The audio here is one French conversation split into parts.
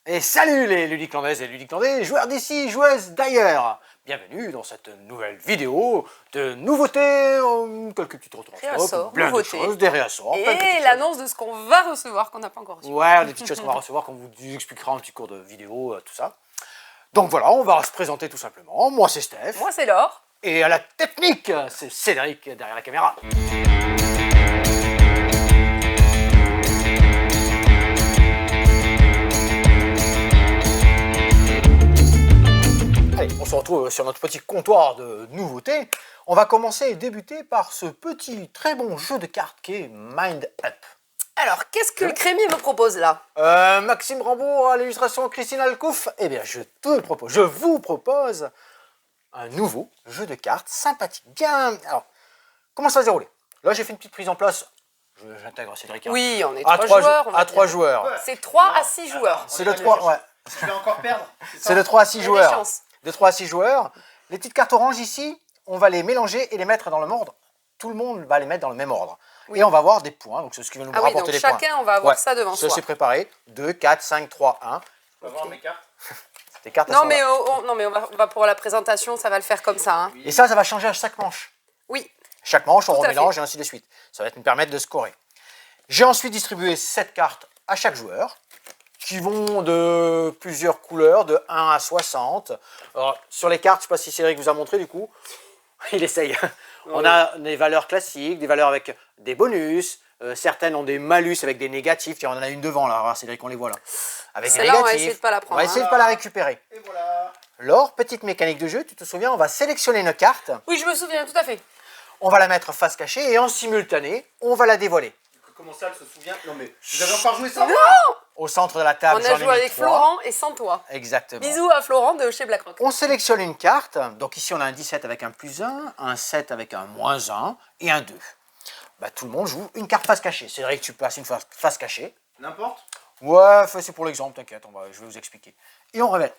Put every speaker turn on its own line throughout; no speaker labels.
Et salut les ludiclandaises et ludiclandais, joueurs d'ici, joueuses d'ailleurs. Bienvenue dans cette nouvelle vidéo de nouveautés, quelques petites
Réassorts,
plein de
nouveautés.
choses, des réassorts, plein de petites
Et
choses.
l'annonce de ce qu'on va recevoir qu'on n'a pas encore reçu.
Ouais, des petites choses qu'on va recevoir, qu'on vous expliquera en petit cours de vidéo, tout ça. Donc voilà, on va se présenter tout simplement. Moi c'est Steph.
Moi c'est Laure.
Et à la technique, c'est Cédric derrière la caméra. Allez, on se retrouve sur notre petit comptoir de nouveautés. On va commencer et débuter par ce petit très bon jeu de cartes qui est Mind Up.
Alors qu'est-ce que le crémier me propose là?
Maxime Rambaud à l'illustration, Christine Alcouf. Eh bien, je vous propose un nouveau jeu de cartes sympathique. Bien. Alors, comment ça va se dérouler? Là, j'ai fait une petite prise en place. J'intègre Cédric.
Oui, on est
à
3 joueurs.
À 3 joueurs.
C'est 3 à 6 joueurs.
C'est de 3, ouais.
Je vais encore perdre.
C'est de 3 à 6
Il y a des
joueurs.
chances.
De 3 à 6 joueurs. Les petites cartes oranges ici, on va les mélanger et les mettre dans le même ordre. Tout le monde va les mettre dans le même ordre.
Oui.
Et on va avoir des points. Donc, c'est ce qui va nous
Ah oui,
rapporter
donc
des points.
chacun on va avoir
Ouais,
ça devant
ça
soi.
c'est préparé. 2, 4, 5, 3, 1.
On va voir mes cartes.
Tes cartes, elles
Non
sont
mais,
là.
non mais on va pour la présentation, ça va le faire comme ça. Hein.
Et ça va changer à chaque manche.
Oui,
Chaque manche, on
Tout à
remélange et ainsi de suite. Ça va nous permettre de scorer. J'ai ensuite distribué 7 cartes à chaque joueur, qui vont de plusieurs couleurs, de 1 à 60. Alors, sur les cartes, je ne sais pas si Cédric vous a montré du coup. Il essaye. On a des valeurs classiques, des valeurs avec des bonus. Certaines ont des malus avec des négatifs. Tiens, on en a une devant là, alors, Cédric, on les voit là. Avec des
celle-là on va
négatifs.
essayer de pas la
On
prendre.
va essayer de
hein.
ne pas la récupérer.
Et voilà.
Laure, petite mécanique de jeu, tu te souviens, on va sélectionner une carte,
Oui, je me souviens tout à fait.
on va la mettre face cachée et en simultané, on va la dévoiler.
Comment ça, elle se souvient? Non mais vous avez encore joué ça?
Au centre de la table,
On a
j'en ai
joué
mis
avec
3.
Florent et sans toi.
Exactement.
Bisous à Florent de chez BlackRock.
On sélectionne une carte. Donc ici, on a un 17 avec un +1, un 7 avec un -1 et un 2. Bah, tout le monde joue une carte face cachée. C'est vrai que tu passes une face cachée.
N'importe.
Ouais, c'est pour l'exemple, t'inquiète, je vais vous expliquer. Et on révèle.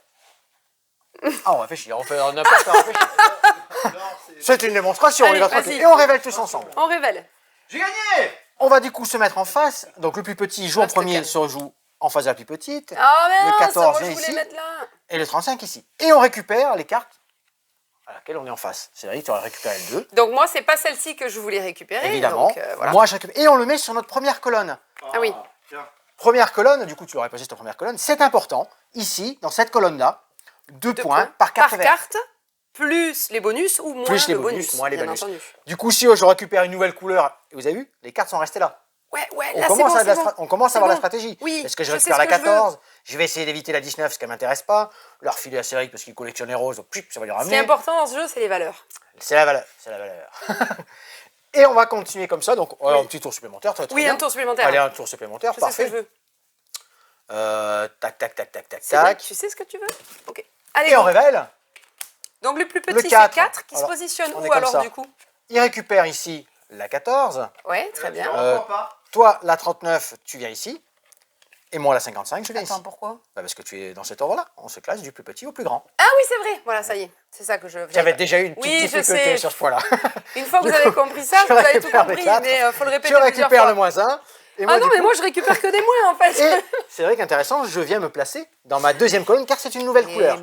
Ah, on réfléchit, on fait n'importe quoi. C'est une démonstration,
Allez,
on est tranquille.
vas-y.
Et on révèle tous ensemble.
On révèle.
J'ai gagné.
On va du coup se mettre en face. Donc le plus petit joue en
Reste
premier,
calme.
se joue en face de la plus petite.
Ah mais
Le
non,
14
ça, moi je
vient
voulais
ici.
mettre là.
Et le 35 ici. Et on récupère les cartes à laquelle on est en face. C'est vrai que tu aurais récupéré le 2.
Donc moi c'est pas celle-ci que je voulais récupérer.
Évidemment.
Donc, voilà.
Moi, je récupère. Et on le met sur notre première colonne.
Ah oui.
Tiens.
Première colonne, du coup, tu l'aurais posé sur ta première colonne. C'est important. Ici, dans cette colonne-là, 2 points par carte verte.
carte, plus les bonus ou moins
Plus les
le
bonus,
bonus.
moins les
bien
bonus.
entendu.
Du coup, si je récupère une nouvelle couleur, et vous avez vu, les cartes sont restées là.
Ouais,
On
là
commence,
c'est bon.
on commence à
C'est
avoir la
bon.
stratégie.
Oui,
Est-ce que je
je sais
récupère
ce
la
que je veux.
14? Je vais essayer d'éviter la 19 parce qu'elle ne m'intéresse pas. Leur filer à Cédric parce qu'il collectionne les roses. Puis, ça va lui
Ce qui est
ramener.
important dans ce jeu, c'est les valeurs.
C'est la valeur. C'est la valeur. Et on va continuer comme ça. Donc, un petit tour supplémentaire. Très
Oui,
bien.
un tour supplémentaire.
Allez, un tour supplémentaire.
Je sais ce que
Parfait.
je veux.
Tac, tac, tac, tac, tac,
C'est vrai,
tac.
tu sais ce que tu veux. Ok. Allez,
Et on
go.
révèle.
Donc le plus
Le
petit, c'est
4.
4 qui se
Alors,
positionne
on est
où
comme
alors
ça.
du coup?
Il récupère ici la 14.
Ouais, très bien.
Pourquoi pas?
Toi, la 39, tu viens ici. Et moi, la 55, je viens
Attends,
ici.
pourquoi?
Bah, parce que tu es dans cet ordre-là. On se classe du plus petit au plus grand.
Ah oui, c'est vrai. Voilà, ça y est. C'est ça que je...
J'avais déjà eu une petite
Oui, je
difficulté
sais.
sur ce point-là.
Une fois que vous avez compris ça,
je
vous avez tout
récupère le
compris.
4.
Mais faut le répéter
Je
plusieurs
récupère
fois.
le -1. Et
Ah non,
du
mais
coup-
moi je récupère que des moins en fait.
Et c'est vrai qu'intéressant, je viens me placer dans ma deuxième colonne car c'est une nouvelle couleur.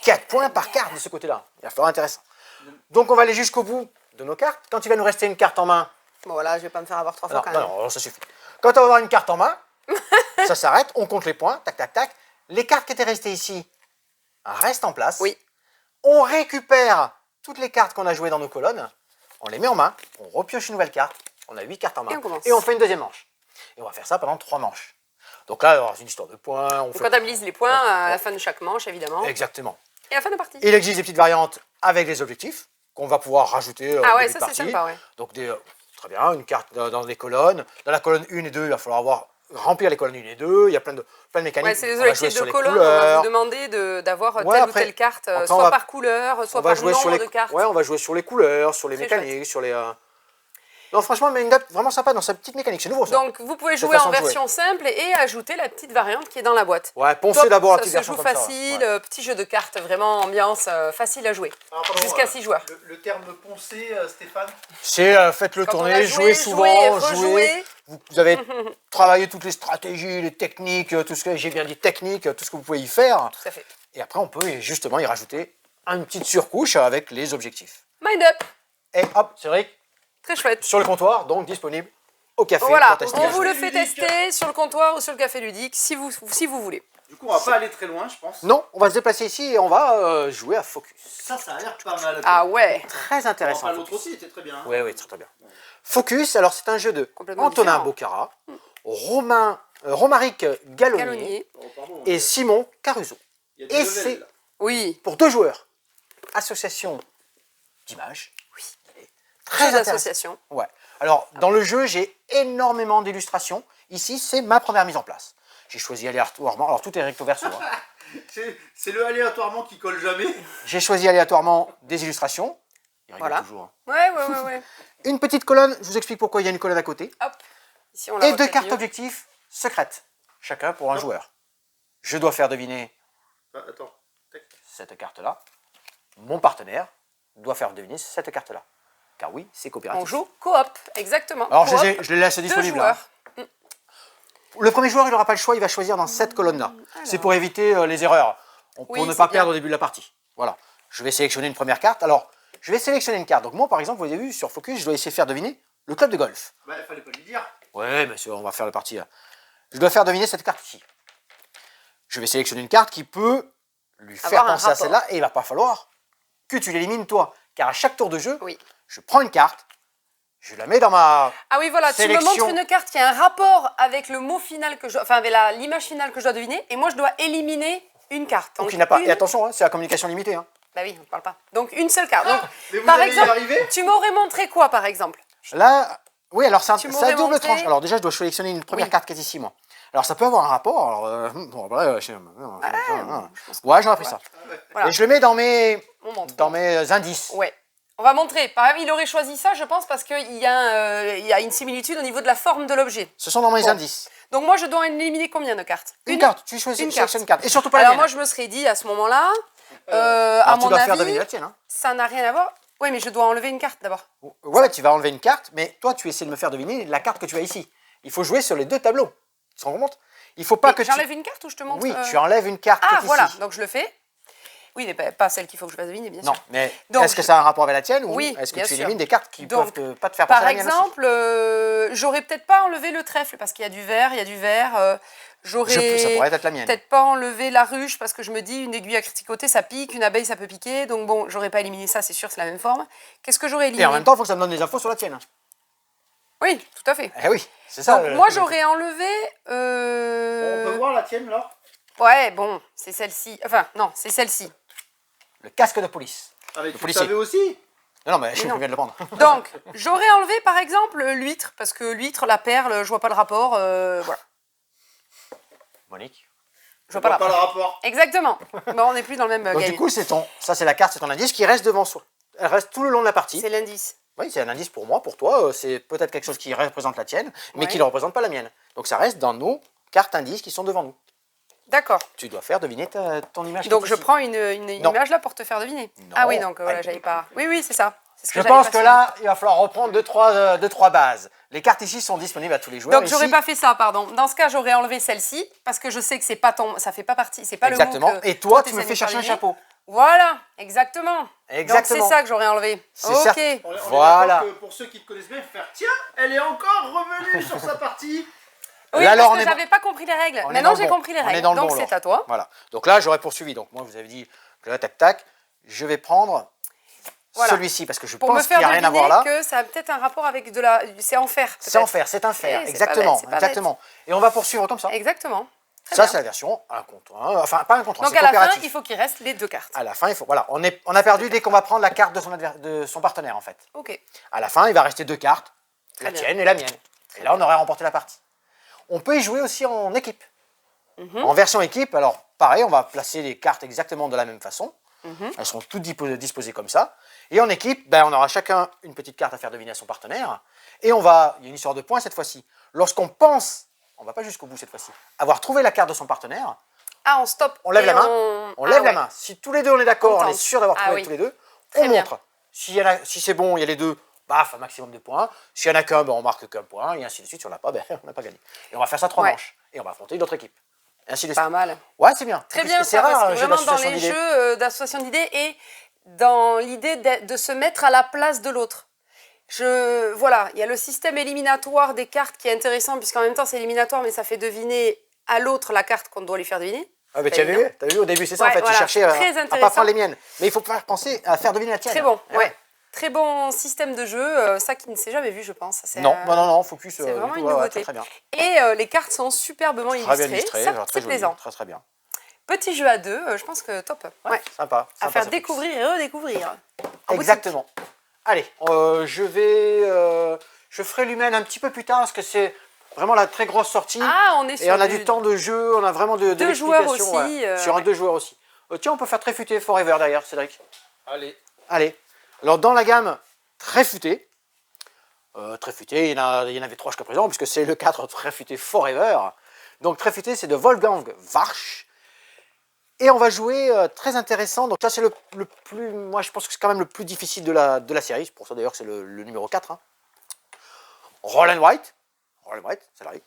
4 points par carte de ce côté-là. Il va falloir intéressant. Donc on va aller jusqu'au bout de nos cartes. Quand il va nous rester une carte en main,
Bon voilà, je vais pas me faire avoir 3 fois
non,
quand
non,
même.
non, ça suffit. Quand on va avoir une carte en main, ça s'arrête, on compte les points, tac, tac, tac. Les cartes qui étaient restées ici restent en place.
Oui.
On récupère toutes les cartes qu'on a jouées dans nos colonnes, on les met en main, on repioche une nouvelle carte, on a 8 cartes en main,
Et on commence.
et on fait une deuxième manche. Et on va faire ça pendant 3 manches. Donc là, c'est une histoire de points. On
On
fait...
comptabilise les points à la fin de chaque manche évidemment.
Exactement.
Et à la fin de partie.
Il existe des petites variantes avec des objectifs qu'on va pouvoir rajouter
Ah
au
ouais,
début de
ça c'est
partie.
sympa, ouais.
Donc très bien, une carte dans des colonnes. Dans la colonne 1 et 2, il va falloir remplir les colonnes 1 et 2. Il y a plein de mécaniques.
Ouais, c'est des
On va jouer
objectifs
sur
de
les
colonne, on va
couleurs.
vous demander d'avoir
Ouais,
telle ou
après,
telle carte,
après,
soit
on va-
par couleur, soit
On va
par
jouer
nombre
sur les
de cartes.
Ouais, on va jouer sur les couleurs, sur les
Très
mécaniques, sur les. Non, franchement, mais une date vraiment sympa dans sa petite mécanique. C'est nouveau ça.
Donc vous pouvez
Cette
jouer
façon
en
de jouer.
version simple et ajouter la petite variante qui est dans la boîte.
Ouais, poncez
Top,
d'abord la
ça
petite
se
version
joue
comme ça.
facile,
Ouais.
petit jeu de cartes, vraiment ambiance facile à jouer.
Alors, pardon,
Jusqu'à 6 joueurs.
Le terme poncer, Stéphane.
C'est faites-le
Quand on
tourner,
a
jouez souvent,
rejouer,
vous avez travaillé toutes les stratégies, les techniques, tout ce que j'ai bien dit techniques, tout ce que vous pouvez y faire.
Tout à fait.
Et après, on peut justement y rajouter une petite surcouche avec les objectifs.
Mind up.
Et hop, Cédric,
Très chouette.
sur le comptoir, donc disponible au café.
Voilà,
pour tester.
on vous le
Café
fait
ludique.
tester sur le comptoir ou sur le café ludique si vous voulez.
Du coup, on va pas aller très loin, je pense.
Non, on va se déplacer ici et on va jouer à Focus.
Ça a l'air pas mal.
Ah ouais.
Très intéressant.
Enfin, l'autre
Focus.
aussi était très bien.
Oui, oui, très bien. Focus, alors c'est un jeu de
Complètement
Antonin
différent.
Bocara, Romaric Gallonnier
Calonnier.
Oh, pardon,
et Simon Caruso.
il y a des
et
levels,
c'est-
là.
Oui.
Pour 2 joueurs. Association d'images. Oui. Très
Jeu
intéressant.
d'association.
Ouais. Alors, dans le jeu, j'ai énormément d'illustrations. Ici, c'est ma première mise en place. J'ai choisi aléatoirement. Alors, tout est recto verso. Hein.
C'est le aléatoirement qui colle jamais.
J'ai choisi aléatoirement des illustrations. Il rigole
Voilà.
toujours, hein.
Ouais.
Une petite colonne. Je vous explique pourquoi il y a une colonne à côté.
Hop. Ici, on la
Et 2
refait
cartes
mieux.
objectifs secrètes. Chacun pour un
Hop.
joueur. Je dois faire deviner
Ah, attends. Tac.
cette carte-là. Mon partenaire doit faire deviner cette carte-là. Car oui, c'est coopératif.
On joue coop, exactement.
Alors,
Coop,
je les laisse
deux
disponibles.
joueurs.
Hein. Le premier joueur, il n'aura pas le choix, il va choisir dans cette colonne-là. C'est pour éviter les erreurs, pour
Oui,
ne
c'est
pas
bien.
perdre au début de la partie. Voilà. Je vais sélectionner une première carte. Alors, je vais sélectionner une carte. Donc moi, par exemple, vous avez vu, sur Focus, je dois essayer de faire deviner le club de golf.
Bah, il fallait pas lui dire.
Ouais, bien sûr, on va faire la partie là. Je dois faire deviner cette carte ici. Je vais sélectionner une carte qui peut lui faire
Avoir un
penser à
rapport.
celle-là et il va pas falloir que tu l'élimines toi. Car à chaque tour de jeu,
Oui.
je prends une carte, je la mets dans ma...
Ah oui, voilà, tu me
Sélection.
montres une carte qui a un rapport avec le mot final que je, enfin avec l'image finale que je dois deviner, et moi je dois éliminer une carte.
Donc
Donc,
il n'a pas...
une-
Et attention, hein, c'est la communication limitée. Hein.
Bah oui, on ne parle pas. Donc une seule carte. Donc,
Mais vous
par
allez y
exemple,
arriver.
tu m'aurais montré quoi par exemple?
Là, oui, alors c'est
Tu
un
m'aurais
double
montré-
tranche. Alors déjà, je dois sélectionner une première
Oui.
carte qui est ici, moi. Alors ça peut avoir un rapport. Alors, bon, après,
pense
ouais, j'en ai pris ça.
Voilà.
Et je le mets dans
On montre.
mes indices.
Ouais. On va montrer. Par exemple, il aurait choisi ça, je pense, parce qu'il y a une similitude au niveau de la forme de l'objet.
Ce sont dans mes
Bon.
indices.
Donc moi, je dois en éliminer combien de cartes?
Une carte, tu choisis,
une
tu sélectionnes une
carte.
carte. Et surtout pas la
Alors
mienne.
moi, je me serais dit à ce moment-là, à
Alors, tu
mon
dois faire deviner
avis,
la tienne. Hein.
ça n'a rien à voir. Oui, mais je dois enlever une carte d'abord.
Ouais, tu vas enlever une carte, mais toi, tu essaies de me faire deviner la carte que tu as ici. Il faut jouer sur les deux tableaux. Tu te rends compte? Il faut pas
Et
que tu...
j'enlève une carte ou je te montre
Oui, tu enlèves une carte qui
Ah,
est
voilà,
ici.
donc je le fais. Oui, mais pas celle qu'il faut que je fasse deviner, bien
Non,
sûr.
mais
Donc,
est-ce que ça a un rapport avec la tienne ou
Oui,
est-ce que
bien
tu
sûr.
élimines des cartes qui
Donc,
peuvent pas te faire penser
Par
à la mienne aussi?
exemple, j'aurais peut-être pas enlevé le trèfle parce qu'il y a du vert,
Ça pourrait être la mienne.
peut-être pas enlevé la ruche parce que je me dis une aiguille à criticoter ça pique, une abeille ça peut piquer, donc bon, j'aurais pas éliminé ça, c'est sûr, c'est la même forme. Qu'est-ce que j'aurais éliminé?
Et en même temps, il faut que ça me donne des infos sur la tienne.
Oui, tout à fait.
Eh oui, c'est ça.
Donc moi j'aurais enlevé.
On peut voir la tienne là.
Ouais, bon, c'est celle-ci. Enfin, non, c'est celle-ci.
Le casque de police.
Ah, mais tu le
policier.
savais aussi.
Non, mais je suis
non.
vient de le prendre.
Donc, j'aurais enlevé par exemple l'huître, parce que l'huître, la perle, je vois pas le rapport. Voilà.
Monique.
Je vois pas le
Pas le
rapport.
rapport.
Exactement. Bon, on n'est plus dans le même
Donc
game.
du coup, ça c'est la carte, c'est ton indice qui reste devant soi. Elle reste tout le long de la partie.
C'est l'indice.
Oui, c'est un indice pour moi, pour toi. C'est peut-être quelque chose qui représente la tienne, mais
Ouais.
qui ne représente pas la mienne. Donc ça reste dans nos cartes indices qui sont devant nous.
D'accord.
Tu dois faire deviner ton image.
Donc
qui est
je
ici.
prends une
Non.
image là pour te faire deviner.
Non.
Ah oui, donc voilà,
Ah,
j'avais pas. Oui, oui, c'est ça. C'est ce
Je
j'avais
pense
pas
que
su.
là, il va falloir reprendre deux, trois bases. Les cartes ici sont disponibles à tous les joueurs.
Donc j'aurais
Ici,
pas fait ça, pardon. Dans ce cas, j'aurais enlevé celle-ci parce que je sais que c'est pas ça fait pas partie, c'est pas
Exactement.
le mot que
Et toi, tu
t'essaies
me
de
fais chercher un
deviner.
chapeau.
Voilà, exactement.
Exactement.
Donc c'est ça que j'aurais enlevé.
C'est
Ok.
ça.
On est
Voilà.
d'accord que pour ceux qui te connaissent bien, faire tiens, elle est encore revenue sur sa partie.
Oui,
Là, alors,
parce
on
que
est bon.
j'avais pas compris les règles.
On est dans
Maintenant
le
j'ai
bon.
compris les
On est
règles.
dans le
Donc
bon,
c'est
alors.
à toi.
Voilà. Donc là, j'aurais poursuivi. Donc moi, vous avez dit que là, tac, tac. Je vais prendre
Voilà.
celui-ci parce que je
Pour me
pense qu'il
faire
n'y a rien à voir
deviner
là.
que ça a peut-être un rapport avec de la. C'est en fer.
C'est en
peut-être.
fer, c'est un fer.
Eh, c'est
Exactement.
pas bête, c'est pas
Exactement. Et on va poursuivre comme ça.
Exactement. Très
Ça,
bien.
c'est la version un contre un. Enfin, pas un contre un,
Donc
c'est
à la fin,
coopératif.
il faut qu'il reste les deux cartes.
À la fin, il faut. Voilà, on a perdu dès qu'on va prendre la carte de son partenaire en fait.
Ok.
À la fin, il va rester deux cartes,
Très
la
bien.
tienne et la mienne. Et là, on aurait remporté la partie. On peut y jouer aussi en équipe. En version équipe, alors pareil, on va placer les cartes exactement de la même façon. Elles seront toutes disposées comme ça. Et en équipe, ben, on aura chacun une petite carte à faire deviner à son partenaire. Et il y a une histoire de points cette fois-ci. Lorsqu'on pense, on va pas jusqu'au bout cette fois-ci, avoir trouvé la carte de son partenaire,
Ah, on stop.
on lève
et
la main. On lève
Ah,
la
ouais.
main. Si tous les deux on est d'accord,
On
on est
tente.
sûr d'avoir
Ah
trouvé
oui.
tous les deux,
Très
on
bien.
montre. Si c'est bon, il y a les deux, baf, un maximum de points. S'il n'y en a qu'un, ben, on marque qu'un point, et ainsi de suite. Si on n'a pas, ben, on n'a pas gagné. Et on va faire ça 3
Ouais.
manches. Et on va affronter une autre équipe. Et ainsi de suite.
Pas mal.
Ouais, c'est bien.
Très
Et
bien,
c'est
ça,
rare,
parce
un
que
jeu
vraiment dans
d'association
les
d'idées.
jeux d'association d'idées et dans l'idée de se mettre à la place de l'autre. Voilà, il y a le système éliminatoire des cartes qui est intéressant, puisqu'en même temps c'est éliminatoire, mais ça fait deviner à l'autre la carte qu'on doit lui faire deviner.
Ah, mais tu as vu, au début, c'est ça
Ouais,
en fait.
voilà,
Tu cherchais
c'est
à
très
ne pas
intéressant.
prendre les miennes. Mais il faut pas penser à faire deviner la tienne.
Très bon,
Eh
ouais. Très bon système de jeu, ça qui ne s'est jamais vu, je pense. Ça, c'est,
Non, non, focus.
c'est vraiment
du
une
tout, ouais,
nouveauté.
très bien.
Et les cartes sont superbement
Très bien
illustrées.
illustré,
Ça,
très
c'est
joli,
plaisant.
très bien.
Petit jeu à deux, je pense que top. Ouais.
Sympa.
À
sympa,
faire
ça.
découvrir et redécouvrir. En
Exactement. Allez, je ferai l'humaine un petit peu plus tard parce que c'est vraiment la très grosse sortie.
Ah, on est sur
et on a du temps de jeu, on a vraiment de
deux joueurs
l'explication,
aussi,
sur un
ouais.
2 joueurs aussi. Tiens, on peut faire très futé Forever derrière, Cédric.
Allez.
Allez. Alors dans la gamme très futé, il y en avait 3 jusqu'à présent, puisque c'est le 4 très futé Forever. Donc très futé, c'est de Wolfgang Warsch. Et on va jouer très intéressant. Donc ça, c'est le plus. Moi, je pense que c'est quand même le plus difficile de la série. C'est pour ça d'ailleurs que c'est le numéro 4. Hein. Roll and White. Roll and White, ça arrive.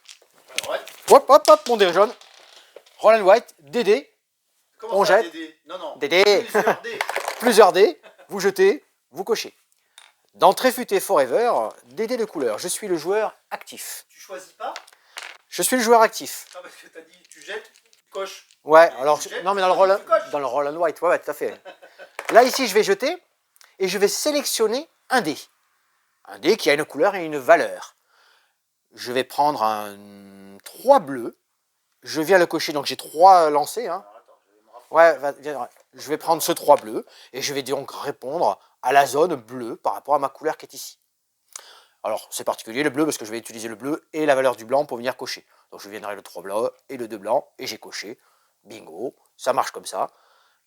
Ouais.
Hop, mon dé jaune. Roll and White, DD.
Comment
On
ça,
jette.
DD? Non.
DD.
Plusieurs dés.
Plusieurs dés. Vous jetez, vous cochez. Dans Tréfuté Forever, DD de couleur. Je suis le joueur actif.
Tu choisis pas?
Je suis le joueur actif.
Ah, parce que t'as dit tu jettes, tu coches.
Ouais,
Et
alors,
tu jettes,
non, mais
tu coches.
dans le roll and white, ouais, tout à fait. Là, ici, je vais jeter et je vais sélectionner un dé. Un dé qui a une couleur et une valeur. Je vais prendre un 3 bleu. Je viens le cocher, donc j'ai 3 lancés. Hein.
Alors, attends, je vais me rapprocher.
Ouais, viens, je vais prendre ce 3 bleu et je vais donc répondre à la zone bleue par rapport à ma couleur qui est ici. Alors, c'est particulier le bleu parce que je vais utiliser le bleu et la valeur du blanc pour venir cocher. Donc, je viendrai le 3 blanc et le 2 blanc et j'ai coché. Bingo, ça marche comme ça.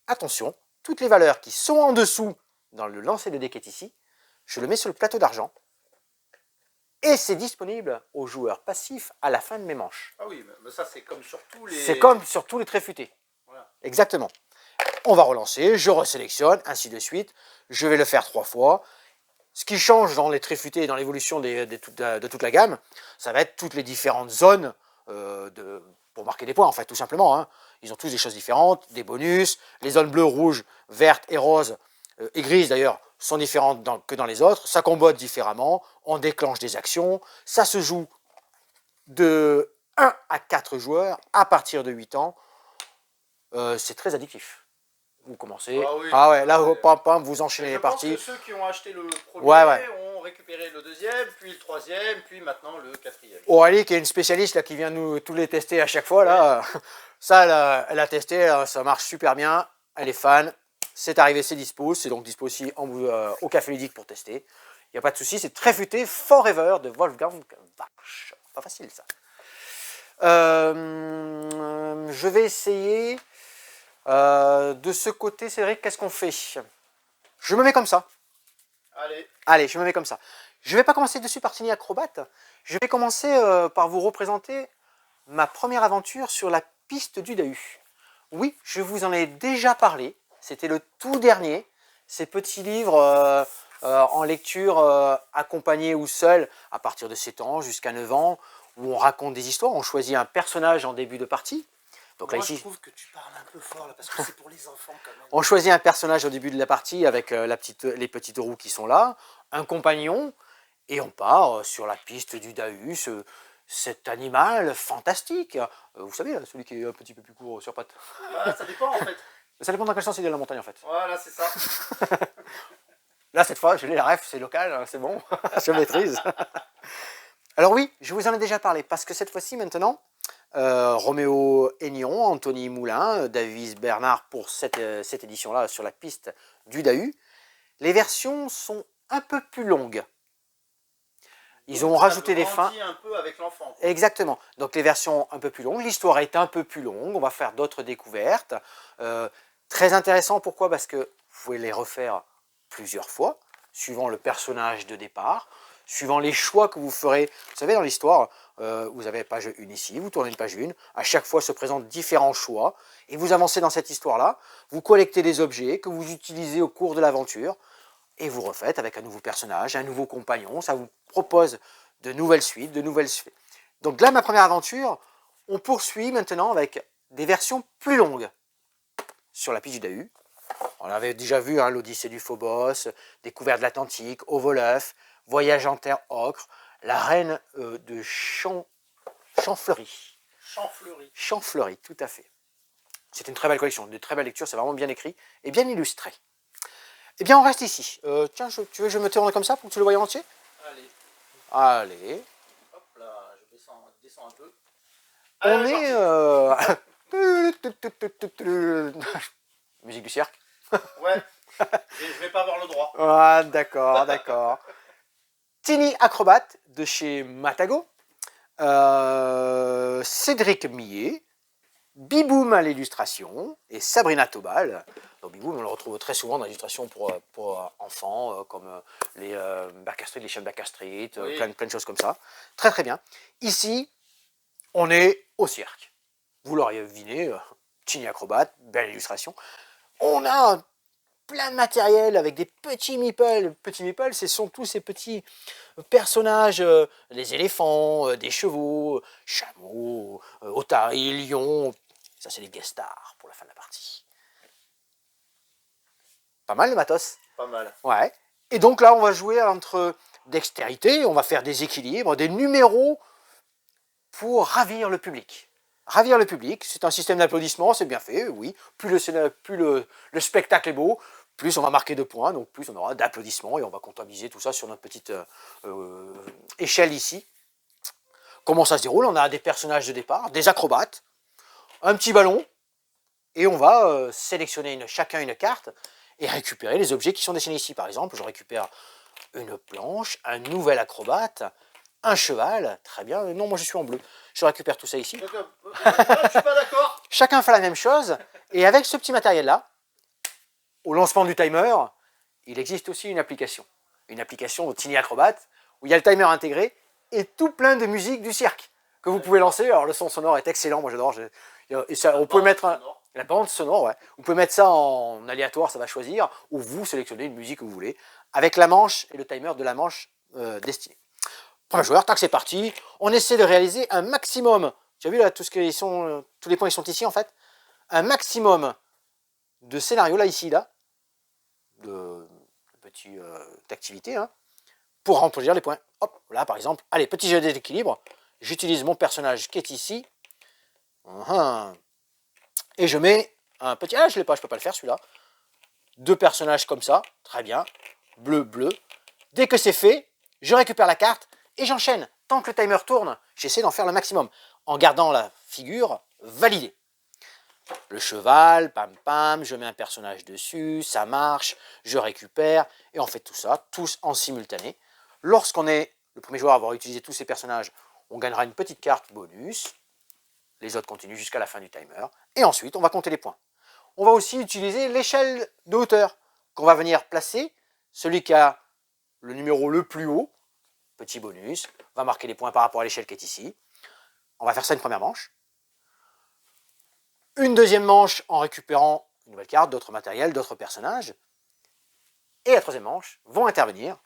Attention, toutes les valeurs qui sont en dessous dans le lancer de dé qui est ici, je le mets sur le plateau d'argent. Et c'est disponible aux joueurs passifs à la fin de mes manches.
Ah oui, mais ça c'est comme sur tous les.
C'est comme sur tous les traits futés.
Voilà.
Exactement. On va relancer, je resélectionne, ainsi de suite. Je vais le faire 3 fois. Ce qui change dans les traits futés et dans l'évolution de toute la gamme, ça va être toutes les différentes zones pour marquer des points, en fait, tout simplement. Hein. Ils ont tous des choses différentes, des bonus. Les zones bleues, rouges, vertes et roses, et grises d'ailleurs, sont différentes que dans les autres. Ça combote différemment, on déclenche des actions. Ça se joue de 1 à 4 joueurs à partir de 8 ans. C'est très addictif. Vous commencez.
Ah oui.
Ah ouais, là, pam, vous enchaînez les
Je pense
parties.
que ceux qui ont acheté le premier
Ouais.
ont récupéré le deuxième, puis le troisième, puis maintenant le quatrième.
Aurélie, qui est une spécialiste là, qui vient nous tous les tester à chaque fois, là, ça, elle a testé, ça marche super bien. Elle est fan. C'est arrivé, c'est dispo. C'est donc dispo aussi au Café Ludique pour tester. Il n'y a pas de souci. C'est très futé. Forever de Wolfgang Warsch. Pas facile, ça. Je vais essayer. De ce côté, Cédric, qu'est-ce qu'on fait? Je me mets comme ça. Allez, je me mets comme ça. Je ne vais pas commencer dessus par Tiny Acrobate. Je vais commencer par vous représenter ma première aventure sur la piste du Dahu. Oui, je vous en ai déjà parlé. C'était le tout dernier. Ces petits livres en lecture accompagnés ou seuls à partir de 7 ans jusqu'à 9 ans, où on raconte des histoires. On choisit un personnage en début de partie. Donc
Moi,
là, ici,
je trouve que tu parles un peu fort là, parce que c'est pour les enfants quand même.
on choisit un personnage au début de la partie avec les petites roues qui sont là, un compagnon, et on part sur la piste du Dahu, cet animal fantastique. Vous savez, là, celui qui est un petit peu plus court sur pattes.
Bah, ça dépend en fait.
Ça dépend dans quel sens il est de la montagne en fait.
Voilà, c'est ça.
Là, cette fois, je l'ai la ref, c'est local, hein, c'est bon, je maîtrise. Alors oui, je vous en ai déjà parlé, parce que cette fois-ci, maintenant, Roméo Aignan, Anthony Moulin, Davis Bernard pour cette édition-là sur la piste du Dahu. Les versions sont un peu plus longues. Ils ont rajouté des fins.
Un peu avec l'enfant.
Exactement. Donc les versions un peu plus longues. L'histoire est un peu plus longue. On va faire d'autres découvertes. Très intéressant. Pourquoi? Parce que vous pouvez les refaire plusieurs fois, suivant le personnage de départ, suivant les choix que vous ferez. Vous savez, dans l'histoire, vous avez page 1 ici, vous tournez une page 1. À chaque fois se présentent différents choix. Et vous avancez dans cette histoire-là. Vous collectez des objets que vous utilisez au cours de l'aventure. et vous refaites avec un nouveau personnage, un nouveau compagnon. Ça vous propose de nouvelles suites, de nouvelles suites. Donc là, ma première aventure, on poursuit maintenant avec des versions plus longues sur la piste du Dahu. On avait déjà vu hein, l'Odyssée du Phobos, Découverte de l'Atlantique, Au Vol-œuf, Voyage en terre ocre, La Reine de Champfleury.
Champfleury.
Champfleury, tout à fait. C'est une très belle collection, de très belles lectures, c'est vraiment bien écrit et bien illustré. Eh bien, on reste ici. Tiens, tu veux que je me tourne comme ça pour que tu le voyes entier?
Allez,
Allez.
hop là, je descends un peu.
On
Allez,
est... Musique du cirque.
Ouais, je vais pas avoir le droit.
Ah, d'accord, d'accord. Tiny Acrobat de chez Matago. Cédric Millet. Biboum à l'illustration et Sabrina Tobal. Donc Biboum, on le retrouve très souvent dans l'illustration pour enfants, comme les Baker Street, les chaînes Baker Street,
Oui.
plein de choses comme ça. Très très bien. Ici, on est au cirque. Vous l'auriez deviné, Tiny Acrobat, belle illustration. On a plein de matériel avec des petits meeples. Petits meeples, ce sont tous ces petits personnages, les éléphants, des chevaux, chameaux, otaries, lions. Ça, c'est les guest stars pour la fin de la partie. Pas mal le matos.
Pas mal.
Ouais. Et donc là, on va jouer entre dextérité, on va faire des équilibres, des numéros pour ravir le public. Ravir le public, c'est un système d'applaudissements, c'est bien fait, oui. Plus le spectacle est beau, plus on va marquer de points, donc plus on aura d'applaudissements et on va comptabiliser tout ça sur notre petite échelle ici. Comment ça se déroule? On a des personnages de départ, des acrobates, un petit ballon, et on va sélectionner chacun une carte et récupérer les objets qui sont dessinés ici. Par exemple, je récupère une planche, un nouvel acrobate, un cheval, très bien, non, moi je suis en bleu. Je récupère tout ça ici.
Je suis pas d'accord.
Chacun fait la même chose, et avec ce petit matériel-là, au lancement du timer, il existe aussi une application au Tiny Acrobat, où il y a le timer intégré, et tout plein de musique du cirque, que vous pouvez lancer. Alors le son sonore est excellent, moi j'adore. On peut mettre la bande sonore, ouais. Vous pouvez mettre ça en aléatoire, ça va choisir, ou vous sélectionnez une musique que vous voulez, avec la manche et le timer de la manche destinée. Premier joueur, tac, c'est parti. On essaie de réaliser un maximum. Tu as vu là, tous les points ils sont ici en fait. Un maximum de scénarios là, ici, là, de petites activités, hein, pour remplir les points. Hop, là par exemple, allez, petit jeu d'équilibre. J'utilise mon personnage qui est ici. Et je mets un petit... Ah, je l'ai pas, je peux pas le faire celui-là. Deux personnages comme ça, très bien. Bleu, bleu. Dès que c'est fait, je récupère la carte et j'enchaîne. Tant que le timer tourne, j'essaie d'en faire le maximum. En gardant la figure validée. Le cheval, pam pam, je mets un personnage dessus, ça marche, je récupère. Et on fait tout ça, tous en simultané. Lorsqu'on est le premier joueur à avoir utilisé tous ces personnages, on gagnera une petite carte bonus. Les autres continuent jusqu'à la fin du timer. Et ensuite, on va compter les points. On va aussi utiliser l'échelle de hauteur qu'on va venir placer. Celui qui a le numéro le plus haut, petit bonus, va marquer les points par rapport à l'échelle qui est ici. On va faire ça une première manche. Une deuxième manche en récupérant une nouvelle carte, d'autres matériels, d'autres personnages. Et la troisième manche vont intervenir.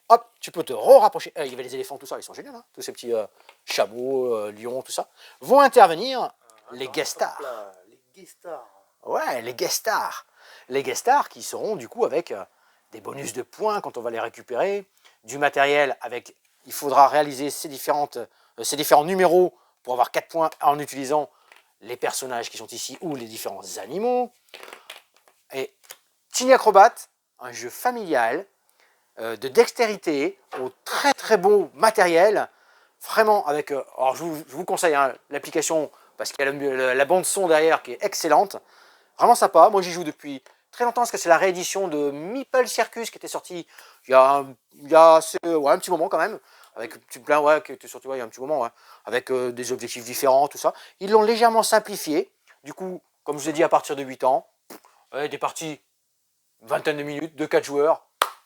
Hop, tu peux te rapprocher. Il y avait les éléphants, tout ça, ils sont géniaux, hein, tous ces petits chameaux, lions, tout ça. Vont intervenir les guest stars.
Là, les guest stars.
Ouais, les guest stars. Les guest stars qui seront du coup avec des bonus de points quand on va les récupérer, du matériel avec... Il faudra réaliser ces différents numéros pour avoir 4 points en utilisant les personnages qui sont ici ou les différents animaux. Et Tiny Acrobat, un jeu familial de dextérité au très très beau matériel, vraiment avec... alors je vous conseille hein, l'application parce qu'il y a la bande son derrière qui est excellente, vraiment sympa. Moi j'y joue depuis très longtemps parce que c'est la réédition de Meeple Circus qui était sortie il y a un petit moment quand même, avec plein qui était sorti il y a un petit moment, ouais, avec des objectifs différents, tout ça. Ils l'ont légèrement simplifié, du coup, comme je vous ai dit, à partir de 8 ans, des parties, vingtaine de minutes, de 4 joueurs,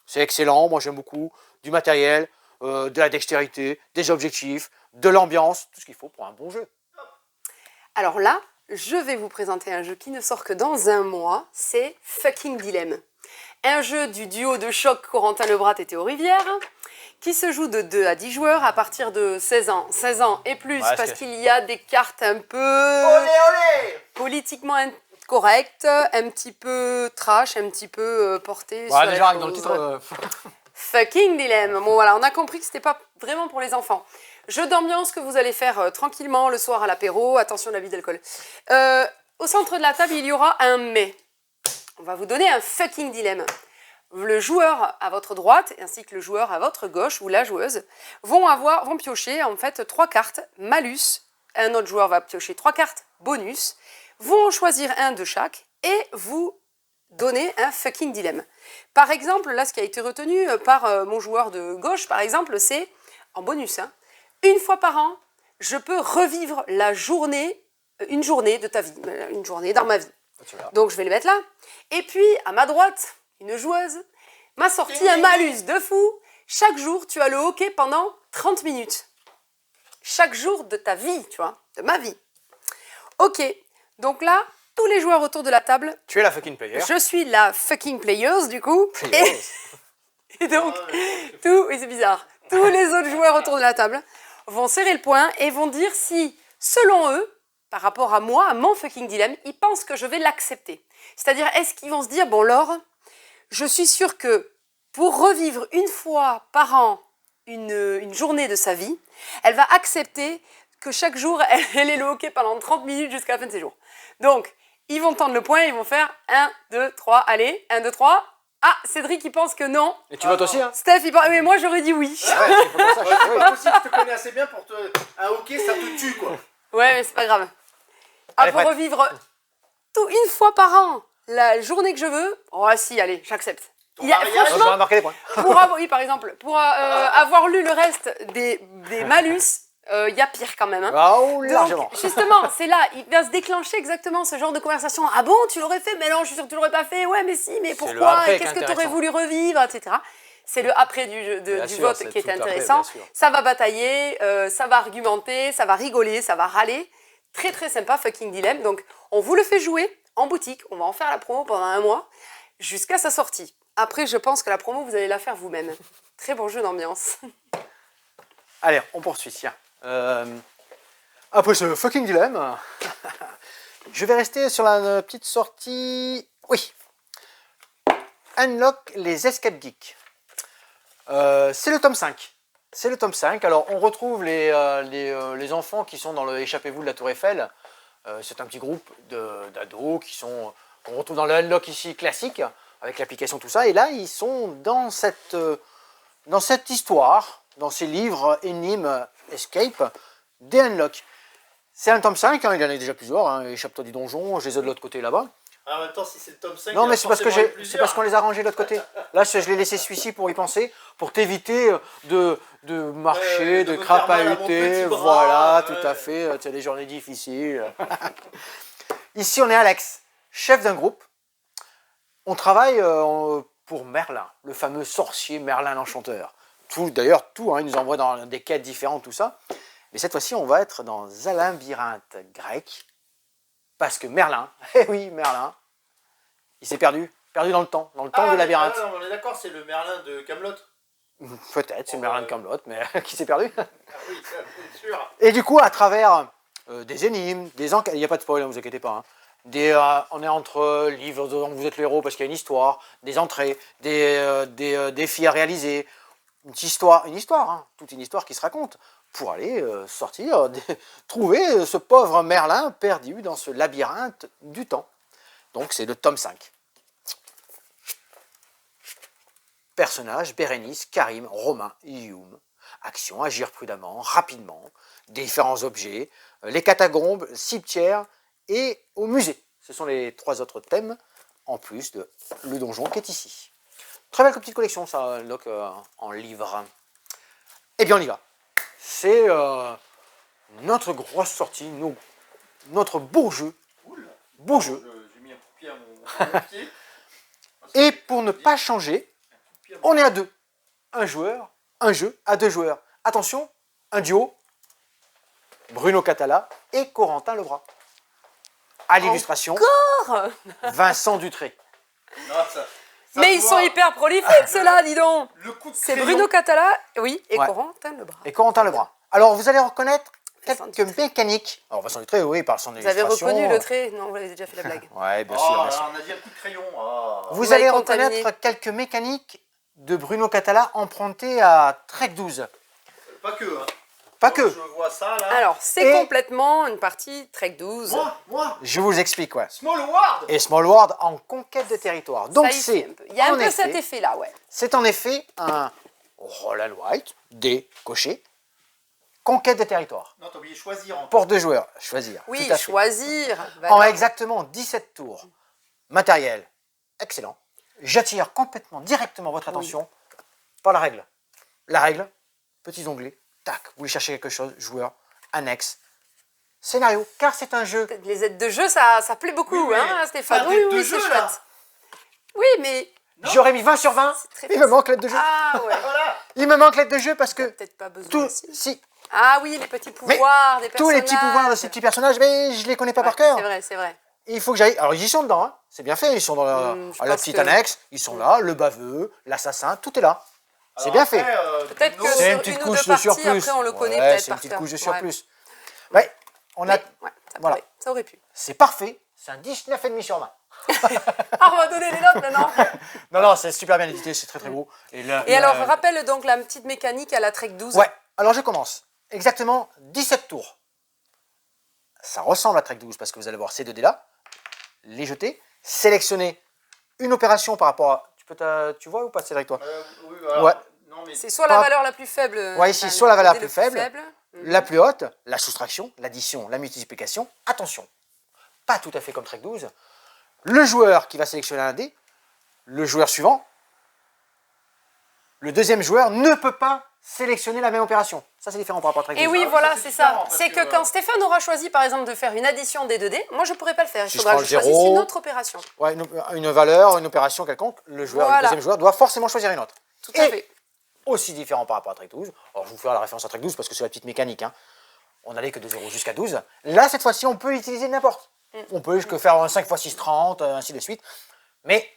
c'est excellent, moi j'aime beaucoup, du matériel, de la dextérité, des objectifs, de l'ambiance, tout ce qu'il faut pour un bon jeu.
Alors là, je vais vous présenter un jeu qui ne sort que dans un mois, c'est Fucking Dilemme. un jeu du duo de choc Corentin Lebrat et Théo Rivière, qui se joue de 2 à 10 joueurs à partir de 16 ans. 16 ans et plus,
Ouais,
parce
c'est-
qu'il y a des cartes un peu
Olé, olé!
politiquement incorrectes, un petit peu trash, un petit peu portées sur
Ouais,
les
déjà, avec dans le
choses.
titre.
Fucking dilemme. Bon voilà, on a compris que c'était pas vraiment pour les enfants. Jeu d'ambiance que vous allez faire tranquillement le soir à l'apéro. Attention l'abus d'alcool. Au centre de la table, il y aura un mais. On va vous donner un fucking dilemme. Le joueur à votre droite ainsi que le joueur à votre gauche ou la joueuse vont piocher en fait 3 cartes malus. Un autre joueur va piocher 3 cartes bonus. Vont en choisir un de chaque et vous donner un fucking dilemme. Par exemple, là, ce qui a été retenu par mon joueur de gauche, par exemple, c'est, en bonus, hein, une fois par an, je peux revivre la journée, une journée de ta vie, une journée dans ma vie. Donc, je vais le mettre là. Et puis, à ma droite, une joueuse m'a sorti un malus de fou. Chaque jour, tu as le hockey pendant 30 minutes. Chaque jour de ta vie, tu vois, de ma vie. Ok, donc là, tous les joueurs autour de la table,
Tu es la fucking player.
je suis la fucking players du coup.
Players.
Et donc, oui, c'est bizarre. Tous les autres joueurs autour de la table vont serrer le poing et vont dire si, selon eux, par rapport à moi, à mon fucking dilemme, ils pensent que je vais l'accepter. C'est-à-dire, est-ce qu'ils vont se dire, bon Laure, je suis sûre que pour revivre une fois par an une journée de sa vie, elle va accepter que chaque jour, elle ait le hockey pendant 30 minutes jusqu'à la fin de ses jours. Donc, ils vont tendre le poing, ils vont faire 1, 2, 3, allez, 1, 2, 3. Ah, Cédric, il pense que non.
Et tu votes aussi, hein?
Steph, il pense... Mais moi, j'aurais dit oui.
Ouais, c'est pour ça,
Ouais, c'est
oui.
pas possible, je te connais assez bien pour te. Un hockey, ça te tue, quoi.
Ouais, mais c'est pas grave. Ah,
Allez,
pour
prête.
revivre tout une fois par an la journée que je veux, oh si, allez, j'accepte.
Ton mariage,
Je vais marquer des points.
Oui, par exemple, pour avoir lu le reste des malus, il y a pire quand même. Hein.
Oh, largement.
Donc, justement, c'est là, il va se déclencher exactement ce genre de conversation. Ah bon, tu l'aurais fait? Mais non, je suis sûre que tu l'aurais pas fait. Ouais, mais si, mais
le
pourquoi?
après
Et
qui est
qu'est-ce que tu aurais
intéressant.
voulu revivre, etc. C'est le après
Bien
du
sûr,
vote
c'est
qui est
tout le après,
intéressant.
bien sûr.
Ça va batailler, ça va argumenter, ça va rigoler, ça va râler. Très très sympa, fucking dilemme. Donc, on vous le fait jouer en boutique. On va en faire la promo pendant 1 mois jusqu'à sa sortie. Après, je pense que la promo, vous allez la faire vous-même. Très bon jeu d'ambiance.
Allez, on poursuit, tiens. Après ce fucking dilemme, je vais rester sur la petite sortie. Oui. Unlock les Escape Geeks. C'est le tome 5. C'est le tome 5. Alors, on retrouve les enfants qui sont dans le Échappez-vous de la Tour Eiffel. C'est un petit groupe d'ados qu'on retrouve dans le Unlock ici classique, avec l'application, tout ça. Et là, ils sont dans cette histoire, dans ces livres énigmes Escape, des Unlock. C'est un tome 5, hein, il y en a déjà plusieurs. Hein, Échappe-toi du donjon, je les ai de l'autre côté là-bas.
Ah, en même temps, si c'est le tome 5,
Non,
il y
mais
a
c'est parce
forcément eu
qu'on les a rangés de l'autre côté. Là, je l'ai laissé celui-ci pour y penser, pour t'éviter de marcher,
de
de
me faire mal à mon
crapahuter.
petit bras,
Voilà,
ouais.
tout à fait. Tu as des journées difficiles. Ici, on est Alex, chef d'un groupe. On travaille pour Merlin, le fameux sorcier Merlin l'Enchanteur. D'ailleurs, il nous envoie dans des quêtes différentes, tout ça. Mais cette fois-ci, on va être dans un labyrinthe grec. Parce que Merlin, eh oui, Merlin, il s'est perdu dans le temps du labyrinthe.
Ah, non, on est d'accord, c'est le Merlin de Camelot.
Peut-être, c'est le Merlin de Camelot, mais qui s'est perdu.
Ah oui, ça, c'est sûr.
Et du coup, à travers des énigmes, des enquêtes, il n'y a pas de spoil, ne vous inquiétez pas. Hein. On est entre livres dont vous êtes le héros parce qu'il y a une histoire, des entrées, des défis à réaliser, une histoire, hein, toute une histoire qui se raconte pour aller trouver ce pauvre Merlin perdu dans ce labyrinthe du temps. Donc c'est le tome 5. Personnages, Bérénice, Karim, Romain, Youm. Action, agir prudemment, rapidement, différents objets, les catacombes, cimetières et au musée. Ce sont les 3 autres thèmes, en plus de le donjon qui est ici. Très belle petite collection, ça, Unlock en livre. Eh bien, on y va. C'est notre grosse sortie, notre beau jeu.
Cool.
Beau jeu.
J'ai mis un coup de pied à mon pied.
Et pour ne pas changer, on est à 2. Un joueur, un jeu à 2 joueurs. Attention, un duo, Bruno Catala et Corentin Lebras. À l'illustration,
Encore
Vincent Dutré.
Non, Ça
Mais ils
se
sont
voit.
hyper prolifiques, ceux-là, dis donc.
Le coup de
C'est
crayon.
Bruno Catala, oui, et
Ouais.
Corentin Lebras.
Et Corentin Lebras. Alors, vous allez reconnaître
Vincent
quelques
Dutré.
mécaniques. Alors, Vincent Dutré, oui, par son
Vous avez
illustration.
reconnu le trait? Non, vous avez déjà fait la blague.
Ouais, bien
Oh,
sûr,
là,
bien sûr.
on a dit un coup de crayon. Ah.
Vous
m'avez
allez
contaminé.
reconnaître quelques mécaniques de Bruno Catala empruntées à Trek 12.
Pas que. Hein.
Pas
Quand
que.
Je vois ça là.
Alors, c'est
Et-
complètement une partie Trek 12.
Moi,
Je vous explique, ouais.
Small World.
Et Small World en conquête de territoire.
Ça
Donc,
y fait
c'est
un peu. Il y a un
en
peu
effet-
cet effet-là, ouais.
C'est en effet un roll and white, D, coché, conquête de territoire.
Non, t'as oublié choisir encore.
Pour 2 joueurs, choisir.
Oui,
tout à fait.
choisir.
En
valeur.
exactement 17 tours. Matériel, excellent. J'attire complètement, directement votre attention par la règle. La règle, petits onglets, tac, vous voulez chercher quelque chose, joueur, annexe, scénario, car c'est un jeu.
Les aides de jeu, ça plaît beaucoup,
Oui, mais
hein, Stéphane.
pas
Oui,
d'aide de
oui, c'est
jeu, là.
chouette. Oui, mais.
Non.
J'aurais mis 20 sur 20,
très
il me
facile.
manque l'aide de jeu.
Ah, ouais.
Voilà.
Il me manque l'aide de jeu parce que
Peut-être pas besoin
tout,
aussi.
si,
Ah oui, les petits pouvoirs des personnages.
tous les petits pouvoirs de ces petits personnages, mais je les connais pas par cœur.
C'est vrai, c'est vrai.
Et il faut que j'aille. Alors, ils y sont dedans, hein. C'est bien fait. Ils sont dans la,
je
à la
pense
petite
que-
annexe. Ils sont là, le baveux, l'assassin, tout est là. C'est
Alors
bien
après,
fait.
Peut-être
Bruno,
que
C'est
sur
une petite
une ou
couche
deux
de
parties,
surplus.
après, on le connaît
Ouais,
peut-être
c'est une
par
petite
cœur.
couche de
Ouais.
surplus. Ouais, on a.
Mais, ouais,
Voilà.
ça aurait pu.
C'est parfait. C'est un 19,5 sur 20.
Ah, on va donner les notes maintenant.
Non, non, c'est super bien édité, c'est très très beau. Et, là,
Et alors, rappelle donc la petite mécanique à la Trek 12.
Ouais, alors je commence. Exactement 17 tours. Ça ressemble à Trek 12 parce que vous allez voir ces 2 dés là, les jeter, sélectionner une opération par rapport à. Tu vois ou pas, Cédric, toi
oui, alors,
Ouais.
Non, mais
C'est soit la
Pas-
valeur la plus faible.
Ouais, ici,
enfin,
soit la valeur
le
la
dé
plus
le
faible. La plus haute, la soustraction, l'addition, la multiplication. Attention, pas tout à fait comme Trek 12. Le joueur qui va sélectionner un dé, le joueur suivant, le deuxième joueur ne peut pas sélectionner la même opération. Ça, c'est différent par rapport à Trek 12.
Et oui,
Ah oui,
voilà,
ça, c'est
c'est ça.
différent, parce
C'est que
que-
quand Stéphane aura choisi, par exemple, de faire une addition des 2 dés, moi, je ne pourrais pas le faire. Il
Si je
faudra
prends
que je choisisse
0,
une autre opération.
Ouais, une valeur, une opération quelconque, le
Voilà.
deuxième joueur doit forcément choisir une autre.
Tout à
Et
fait.
aussi différent par rapport à Trek 12. Alors, je vous ferai la référence à Trek 12 parce que c'est la petite mécanique. Hein. On n'allait que de 0 jusqu'à 12. Là, cette fois-ci, on peut utiliser n'importe. On peut jusqu'à faire un 5 x 6, 30, ainsi de suite. Mais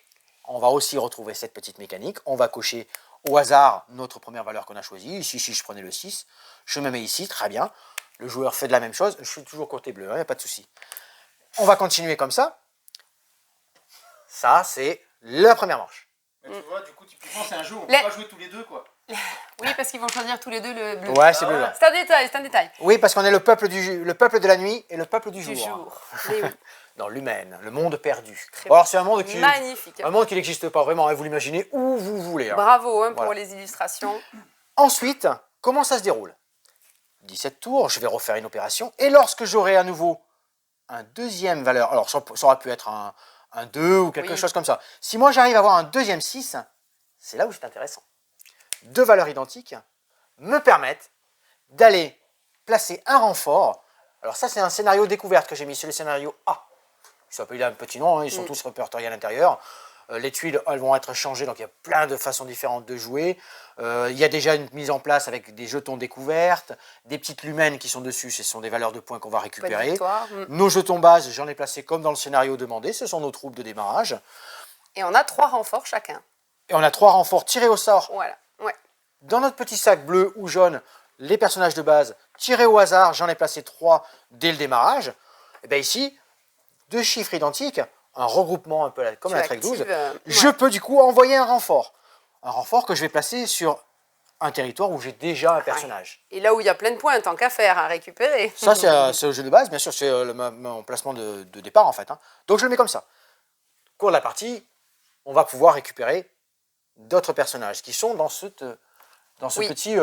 on va aussi retrouver cette petite mécanique. On va cocher au hasard notre première valeur qu'on a choisie. Ici, si je prenais le 6, je me mets ici, très bien. Le joueur fait de la même chose. Je suis toujours côté bleu, il n'y a pas de souci. On va continuer comme ça. Ça, c'est la première manche.
Mais tu vois, du coup, typiquement, c'est un jeu où on
Les-
peut pas jouer tous les deux, quoi.
Oui, parce qu'ils vont choisir tous les deux le bleu.
Ouais, c'est bleu.
ouais.
là.
C'est un détail, c'est un détail.
Oui, parce qu'on est le peuple de la nuit et le peuple du
Du
jour.
jour. Mais oui,
Dans l'humaine, le monde perdu.
Très
Alors, c'est un monde qui
magnifique.
n'existe pas vraiment, hein, vous l'imaginez où vous voulez. hein.
Bravo hein, pour
Voilà.
les illustrations.
Ensuite, comment ça se déroule 17 tours, je vais refaire une opération, et lorsque j'aurai à nouveau un deuxième valeur, alors ça aurait pu être un 2 ou quelque
Oui.
chose comme ça. Si moi j'arrive à avoir un deuxième 6, c'est là où c'est intéressant. 2 valeurs identiques me permettent d'aller placer un renfort. Alors ça, c'est un scénario découverte que j'ai mis, c'est le scénario A. Il s'appelle un petit nom, hein, ils sont tous répertoriés à l'intérieur. Les tuiles, elles vont être changées, donc il y a plein de façons différentes de jouer. Il y a déjà une mise en place avec des jetons découvertes, des petites lumens qui sont dessus, ce sont des valeurs de points qu'on va
Pas de
récupérer.
victoire.
Nos jetons base, j'en ai placé comme dans le scénario demandé, ce sont nos troupes de démarrage.
Et on a 3 renforts chacun.
Et on a 3 renforts tirés au sort.
Voilà. Ouais.
Dans notre petit sac bleu ou jaune, les personnages de base tirés au hasard, j'en ai placé 3 dès le démarrage. Et bien ici, 2 chiffres identiques, un regroupement un peu comme
Tu
la Trek 12.
actives,
Je peux du coup envoyer un renfort. Un renfort que je vais placer sur un territoire où j'ai déjà un personnage.
Et là où il y a plein de points, tant qu'à faire, à récupérer.
Ça, c'est le jeu de base, bien sûr, c'est mon placement de départ en fait. hein. Donc je le mets comme ça. Au cours de la partie, on va pouvoir récupérer d'autres personnages qui sont dans ce
Oui.
petit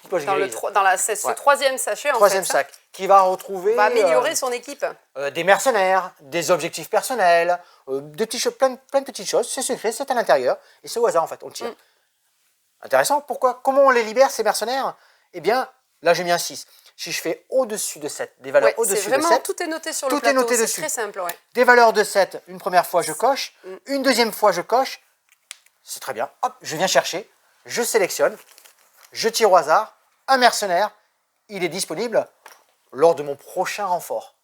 poche
Dans,
grise.
ce
Ouais.
troisième sachet, en
Troisième
fait,
sac, qui va retrouver
on va améliorer son équipe.
des mercenaires, des objectifs personnels, plein de petites choses. C'est secret, c'est à l'intérieur, et c'est au hasard en fait, on le tire. Intéressant, pourquoi? Comment on les libère ces mercenaires? Eh bien, là j'ai mis un 6. Si je fais au-dessus de 7, des valeurs
Ouais, c'est
au-dessus de
vraiment,
7,
tout est noté sur
tout
le
est
plateau.
noté
C'est
dessus.
très simple, ouais.
des valeurs de 7, une première fois je coche, une deuxième fois je coche, c'est très bien, hop, je viens chercher, je sélectionne, je tire au hasard, un mercenaire, il est disponible lors de mon prochain renfort.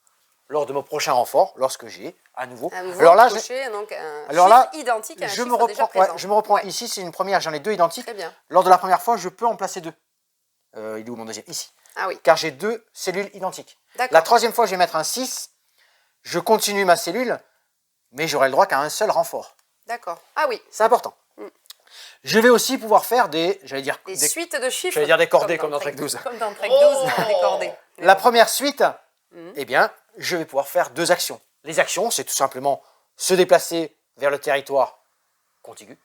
lors de mon prochain renfort, lorsque j'ai à nouveau.
Alors là, donc un chiffre identique à un
je
chiffre
me reprends,
déjà présent.
je me reprends. Ici, c'est une première, j'en ai 2 identiques.
Très bien.
Lors de la première fois, je peux en placer 2. Il est où mon deuxième? Ici.
Ah oui.
Car j'ai 2 cellules identiques.
D'accord.
La troisième fois, je vais mettre un 6. Je continue ma cellule, mais j'aurai le droit qu'à un seul renfort.
D'accord. Ah oui.
C'est important. Je vais aussi pouvoir faire des
suites de chiffres.
J'allais dire des cordées comme dans Trek 12.
Comme dans Trek 12, des cordées.
La première suite, eh bien, je vais pouvoir faire 2 actions. Les actions, c'est tout simplement se déplacer vers le territoire contigu.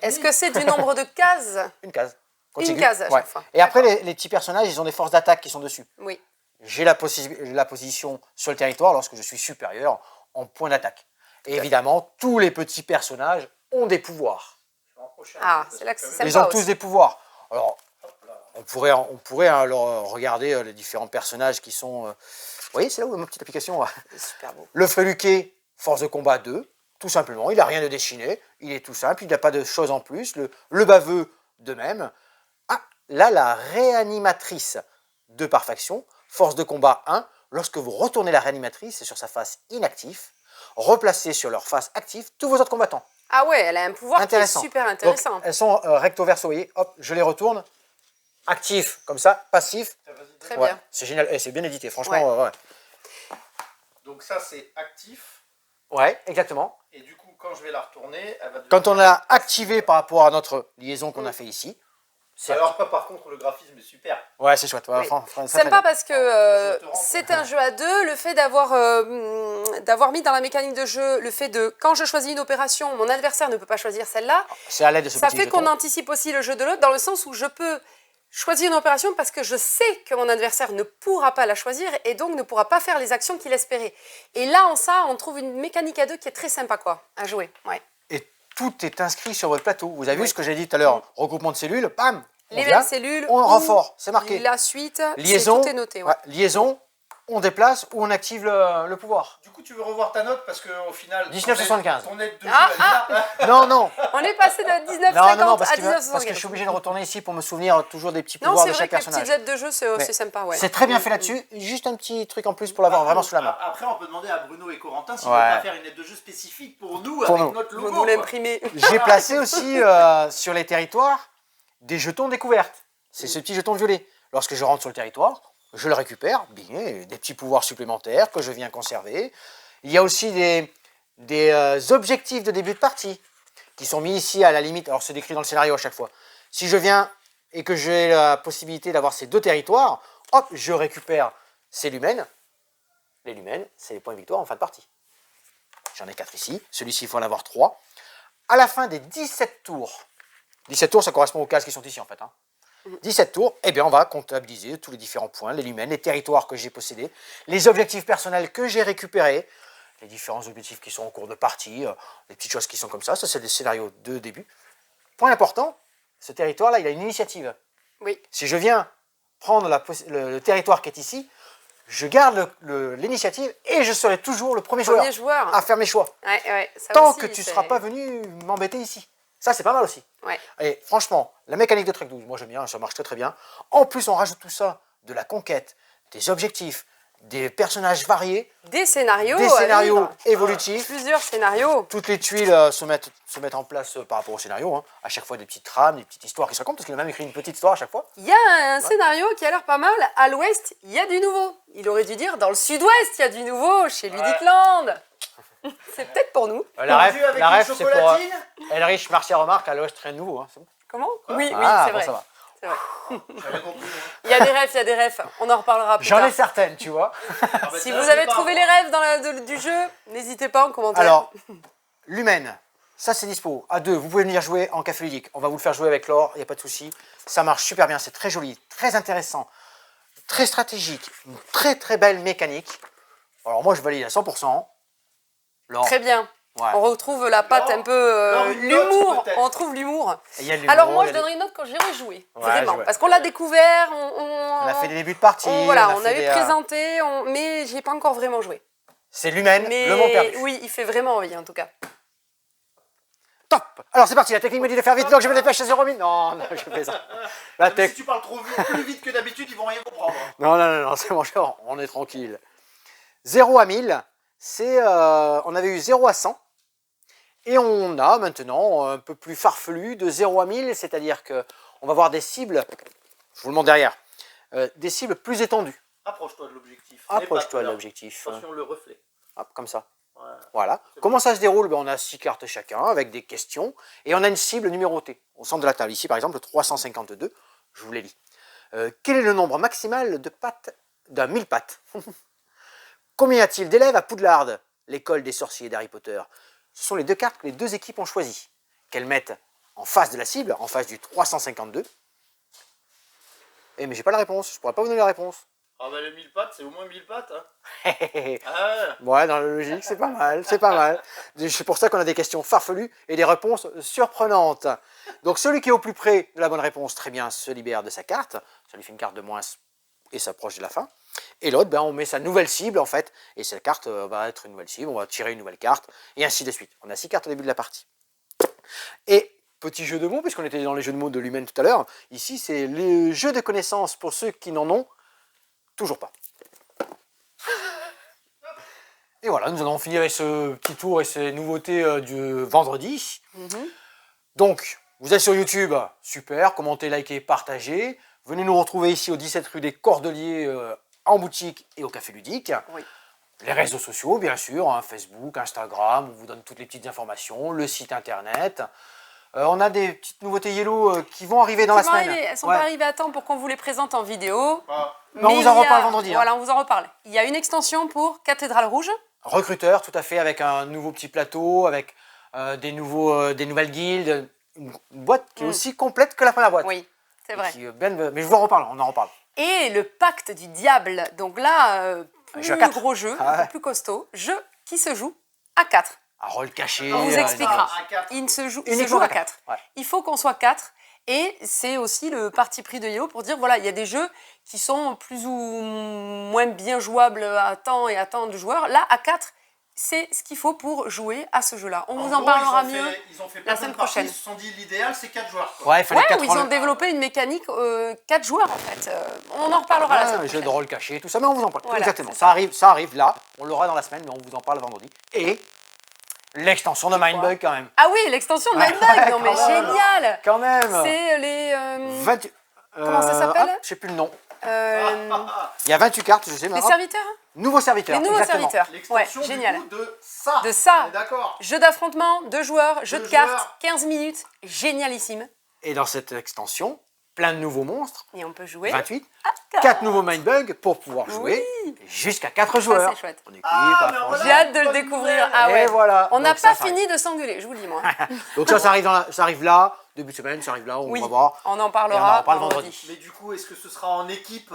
Est-ce que c'est du nombre de cases?
Une case. Contigu.
Une case à chaque fois.
Et après, les petits personnages, ils ont des forces d'attaque qui sont dessus.
Oui.
J'ai la position sur le territoire lorsque je suis supérieur en point d'attaque. Et évidemment, tous les petits personnages ont des pouvoirs.
Ah, c'est là que c'est sympa.
Ils ont
aussi.
tous des pouvoirs. Alors, on pourrait alors regarder les différents personnages qui sont... vous voyez, c'est là où ma petite application.
Super beau.
Le Freluquet, force de combat 2, tout simplement. Il n'a rien de déchiné. Il est tout simple. Il n'a pas de choses en plus. Le baveux, de même. Ah, là, la réanimatrice de par faction, force de combat 1. Lorsque vous retournez la réanimatrice, c'est sur sa face inactive. Replacez sur leur face active tous vos autres combattants.
Ah ouais, elle a un pouvoir qui est super intéressant.
Donc, elles sont recto verso, vous voyez, hop, je les retourne. Actif, comme ça, passif.
Très bien.
C'est génial, c'est bien édité, franchement. Ouais.
Donc ça, c'est actif.
Ouais, exactement.
Et du coup, quand je vais la retourner, elle va...
Quand on l'a activé par rapport à notre liaison qu'on a fait ici.
Alors, par contre, le graphisme est super.
Ouais, c'est chouette. Ouais,
oui. Sympa parce que c'est un jeu à 2. Le fait d'avoir mis dans la mécanique de jeu le fait de, quand je choisis une opération, mon adversaire ne peut pas choisir celle-là.
C'est à l'aide de ce
Ça
petit
fait
jeton.
qu'on anticipe aussi le jeu de l'autre dans le sens où je peux choisir une opération parce que je sais que mon adversaire ne pourra pas la choisir et donc ne pourra pas faire les actions qu'il espérait. Et là, en ça, on trouve une mécanique à 2 qui est très sympa à jouer. Ouais.
Et tout est inscrit sur votre plateau. Vous avez vu ce que j'ai dit tout à l'heure, regroupement de cellules, bam,
les mêmes cellules,
on renfort, c'est marqué.
La suite,
liaison,
tout est noté. Ouais.
Liaison, on déplace ou on active le pouvoir.
Du coup, tu veux revoir ta note parce qu'au final...
19,75.
Ton aide de jeu, elle est là.
Non.
On est passé de 19,50
Non,
à
parce
19,75.
que je suis obligé de retourner ici pour me souvenir toujours des petits
Non,
pouvoirs
c'est
de
vrai
chaque
que les
personnage.
petites aides de jeu, c'est sympa. Ouais.
C'est très bien fait là-dessus. Juste un petit truc en plus pour l'avoir vraiment sous la main.
Après, on peut demander à Bruno et Corentin s'ils veulent pas faire une aide de jeu spécifique pour nous
Pour
avec
nous.
notre
Vous
logo.
nous l'imprimer.
J'ai placé aussi sur les territoires des jetons découvertes. C'est ce petit jeton violet. Lorsque je rentre sur le territoire, je le récupère, bien, des petits pouvoirs supplémentaires que je viens conserver. Il y a aussi des objectifs de début de partie qui sont mis ici à la limite. Alors c'est décrit dans le scénario à chaque fois. Si je viens et que j'ai la possibilité d'avoir ces 2 territoires, hop, je récupère ces lumens. Les lumens, c'est les points de victoire en fin de partie. J'en ai 4 ici. Celui-ci, il faut en avoir 3. À la fin des 17 tours, 17 tours, ça correspond aux cases qui sont ici en fait. 17 tours, eh bien on va comptabiliser tous les différents points, les lumens, les territoires que j'ai possédés, les objectifs personnels que j'ai récupérés, les différents objectifs qui sont en cours de partie, les petites choses qui sont comme ça c'est des scénarios de début. Point important, ce territoire-là, il a une initiative.
Oui.
Si je viens prendre le territoire qui est ici, je garde l'initiative et je serai toujours le premier joueur à faire mes choix.
Ouais, ça
tant
aussi,
que tu ne seras pas venu m'embêter ici. Ça, c'est pas mal aussi.
Ouais.
Et franchement, la mécanique de Trek 12, moi j'aime bien, ça marche très très bien. En plus, on rajoute tout ça, de la conquête, des objectifs, des personnages variés,
des scénarios
évolutifs.
Plusieurs scénarios.
Toutes les tuiles se mettent en place par rapport au scénario. À chaque fois, des petites trames, des petites histoires qui se racontent, parce qu'il a même écrit une petite histoire à chaque fois.
Il y a un scénario qui a l'air pas mal. À l'ouest, il y a du nouveau. Il aurait dû dire dans le sud-ouest, il y a du nouveau, chez Ludicland. C'est peut-être pour nous.
La ref, c'est pour Elrich, Marcia remarque, à l'ouest, rien de nouveau. Bon.
Comment? Oui,
c'est
vrai.
Ça va.
C'est vrai. Il y a des refs, on en reparlera plus tard.
J'en ai certaines, tu vois.
Si vous avez trouvé les rêves du jeu, n'hésitez pas en commentaire.
Alors, Lumen, ça c'est dispo. À 2, vous pouvez venir jouer en café ludique. On va vous le faire jouer avec Laure, il n'y a pas de souci. Ça marche super bien, c'est très joli, très intéressant, très stratégique, une très très belle mécanique. Alors moi je valide à 100%. Laure,
très bien.
Ouais.
On retrouve la patte un peu l'humour. On trouve l'humour. Alors moi je donnerai une note quand j'irai jouer, vraiment, parce qu'on l'a découvert,
on a fait des débuts de partie.
On avait présenté, mais j'ai pas encore vraiment joué.
C'est Lumen, le monde perdu.
Oui, il fait vraiment envie en tout cas.
Top. Alors c'est parti, la technique me dit de faire vite, donc je me dépêche à 0 000. Non, je fais ça.
Si tu parles trop vite, plus vite que d'habitude, ils vont rien comprendre.
Non, c'est bon, on est tranquille. 0 à 1000, on avait eu 0 à 100. Et on a maintenant un peu plus farfelu de 0 à 1000, c'est-à-dire qu'on va voir des cibles, je vous le montre derrière, des cibles plus étendues.
Approche-toi de l'objectif.
Approche-toi de l'objectif.
Attention le reflet.
Hop, comme ça.
Ouais.
Voilà. Comment ça se déroule? On a 6 cartes chacun avec des questions et on a une cible numérotée au centre de la table. Ici, par exemple, 352. Je vous les lis. Quel est le nombre maximal de pattes d'un 1000 pattes? Combien y a-t-il d'élèves à Poudlard, l'école des sorciers d'Harry Potter? Ce sont les deux cartes que les deux équipes ont choisies, qu'elles mettent en face de la cible, en face du 352. Mais j'ai pas la réponse, je pourrais pas vous donner la réponse.
Ah bah les 1000 pattes, c'est au moins 1000 pattes. Hein. Ah.
Ouais, dans la logique, c'est pas mal, c'est pas mal. C'est pour ça qu'on a des questions farfelues et des réponses surprenantes. Donc celui qui est au plus près de la bonne réponse, très bien, se libère de sa carte. Ça lui fait une carte de moins et s'approche de la fin. Et l'autre, on met sa nouvelle cible en fait, et cette carte va être une nouvelle cible, on va tirer une nouvelle carte, et ainsi de suite. On a 6 cartes au début de la partie. Et petit jeu de mots, puisqu'on était dans les jeux de mots de l'humaine tout à l'heure, ici c'est le jeu de connaissances pour ceux qui n'en ont toujours pas. Et voilà, nous allons finir avec ce petit tour et ces nouveautés du vendredi. Donc, vous êtes sur YouTube, super, commentez, likez, partagez. Venez nous retrouver ici au 17 rue des Cordeliers, en boutique et au Café Ludique.
Oui.
Les réseaux sociaux, bien sûr, hein, Facebook, Instagram, on vous donne toutes les petites informations, le site internet. On a des petites nouveautés Yellow qui vont arriver dans la semaine.
Elles ne sont pas arrivées à temps pour qu'on vous les présente en vidéo.
Ah.
Mais on vous en reparle vendredi.
Voilà, on vous en reparle. Il y a une extension pour Cathédrale Rouge.
Recruteur, tout à fait, avec un nouveau petit plateau, avec des nouvelles guildes, une boîte qui est aussi complète que la première boîte.
Oui, c'est vrai.
Mais je vous en reparle, on en reparle.
Et le Pacte du Diable. Donc là,
jeu à 4.
gros jeu,
Ah ouais.
plus costaud. Jeu qui se joue à 4.
Un rôle caché.
On vous expliquera.
À 4.
Il se joue
Uniquement
à 4.
Ouais.
Il faut qu'on soit 4. Et c'est aussi le parti pris de Yellow pour dire, voilà, il y a des jeux qui sont plus ou moins bien jouables à temps et à temps de joueurs. Là, à 4, c'est ce qu'il faut pour jouer à ce jeu-là. On vous en parlera mieux
Ils ont fait
la
plein
semaine
de parties,
prochaine.
Ils se sont dit l'idéal c'est 4 joueurs. Quoi.
Ouais, il fallait
Ouais,
4
où ils ont développé une mécanique 4 joueurs en fait. On en reparlera la semaine
un jeu
prochaine.
de rôle caché, tout ça, mais on vous en parle.
Voilà,
Exactement.
c'est
Ça arrive là, on l'aura dans la semaine, mais on vous en parle vendredi. Et l'extension de Mindbug quand même.
Ah oui, l'extension de Mindbug, non mais
Quand même.
génial.
Quand même.
C'est les...
28
comment ça s'appelle
Je sais plus le nom.
euh,
Il y a 28 cartes, je sais
les
maintenant.
serviteurs.
Nouveaux serviteurs.
Les nouveaux
exactement.
serviteurs. Ouais,
L'extension
génial.
du coup de ça.
De ça.
On est d'accord.
Jeu d'affrontement, 2 joueurs, jeu
Deux
de cartes,
joueurs.
15 minutes, génialissime.
Et dans cette extension, plein de nouveaux monstres.
Et on peut jouer
28.
à
4 nouveaux Mindbug pour pouvoir jouer jusqu'à 4 joueurs.
c'est chouette.
On équipe,
Ah,
à
mais
fond.
voilà.
J'ai hâte de le
bonne
découvrir.
nouvelle.
Ah
Et
ouais.
voilà.
On n'a
Donc ça,
pas
ça arrive.
fini de s'engueuler, je vous le dis moi.
Donc ça arrive là, début de semaine, ça arrive là, on
Oui,
va voir.
on en
Et on en
parlera
reparle
vendredi.
Mais du coup, est-ce que ce sera en équipe?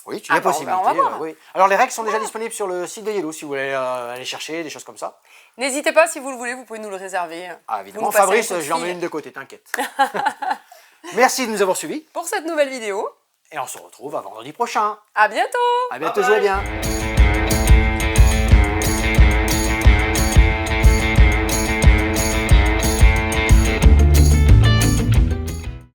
Oui, il y a
bah,
possibilité.
on va voir.
Oui. Alors les règles sont déjà disponibles sur le site de Yellow si vous voulez aller chercher des choses comme ça.
N'hésitez pas, si vous le voulez, vous pouvez nous le réserver.
Ah
Vous
évidemment,
nous passez
Fabrice,
un coup de
je l'emmène
fil.
une de côté, t'inquiète. Merci de nous avoir suivis
Pour cette nouvelle vidéo,
et on se retrouve à vendredi prochain.
à bientôt.
À bientôt,
Bye
jouez
bye.
bien.